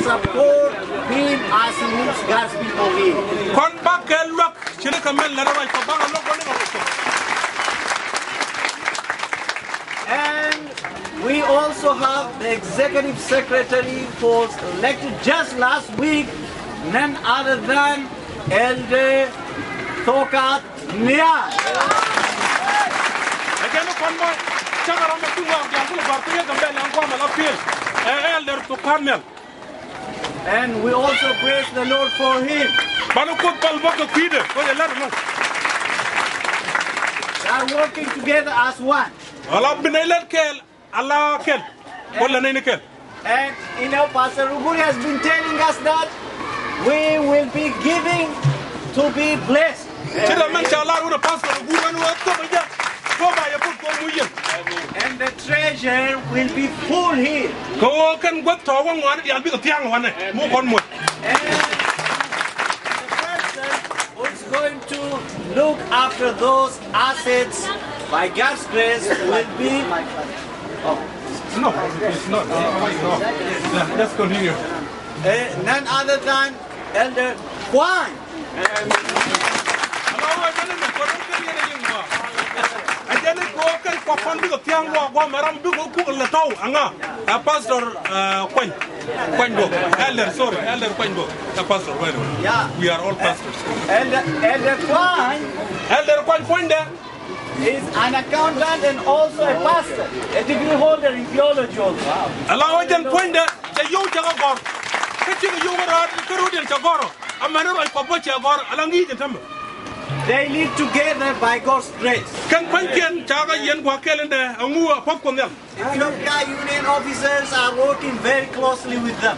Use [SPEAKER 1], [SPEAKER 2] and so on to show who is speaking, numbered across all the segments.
[SPEAKER 1] support him as he leads God's people here. And we also have the executive secretary who was elected just last week, none other than Elder Tokat Nia. And we also praise the Lord for him. They are working together as one. And Pastor Ruguri has been telling us that we will be giving to be blessed. And the treasure will be full here. And the person who is going to look after those assets by God's grace will be...
[SPEAKER 2] No, it's not. Let's continue.
[SPEAKER 1] None other than Elder Kwan.
[SPEAKER 2] Pastor Elder, sorry, Elder Pastor,
[SPEAKER 1] yeah.
[SPEAKER 2] We are all pastors.
[SPEAKER 1] Elder Kwan is an accountant and also a pastor, a degree holder in theology also. They live together by God's grace. Ethiopia Union officers are working very closely with them.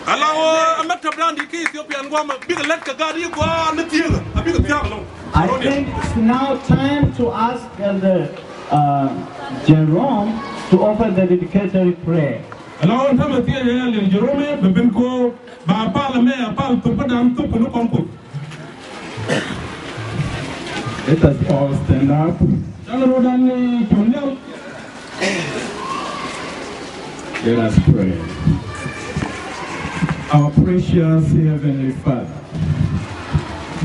[SPEAKER 1] I
[SPEAKER 3] think it's now time to ask Elder Jerome to offer the dedicatory prayer. Let us all stand up. Let us pray. Our precious Heavenly Father,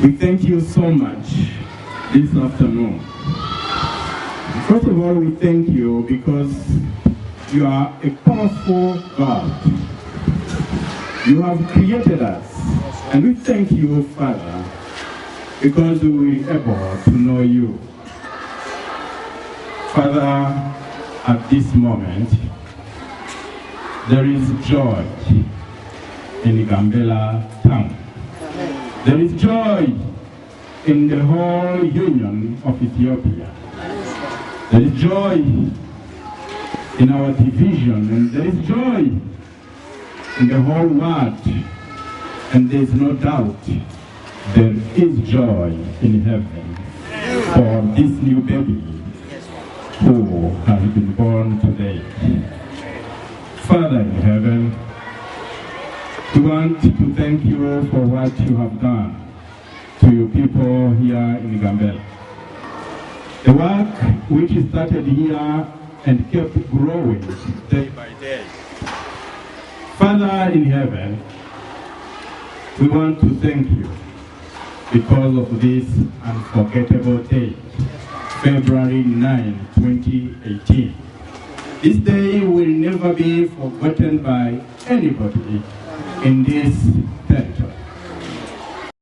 [SPEAKER 3] we thank you so much this afternoon. First of all, we thank you because you are a powerful God. You have created us, and we thank you, Father, because we were able to know you. Father, at this moment, there is joy in the Gambella town. There is joy in the whole union of Ethiopia. There is joy in our division, and there is joy in the whole world. And there is no doubt there is joy in heaven for this new baby who has been born today. Father in heaven, we want to thank you for what you have done to your people here in Gambella. The work which started here and kept growing day by day. Father in heaven, we want to thank you because of this unforgettable day, February 9, 2018. This day will never be forgotten by anybody in this territory.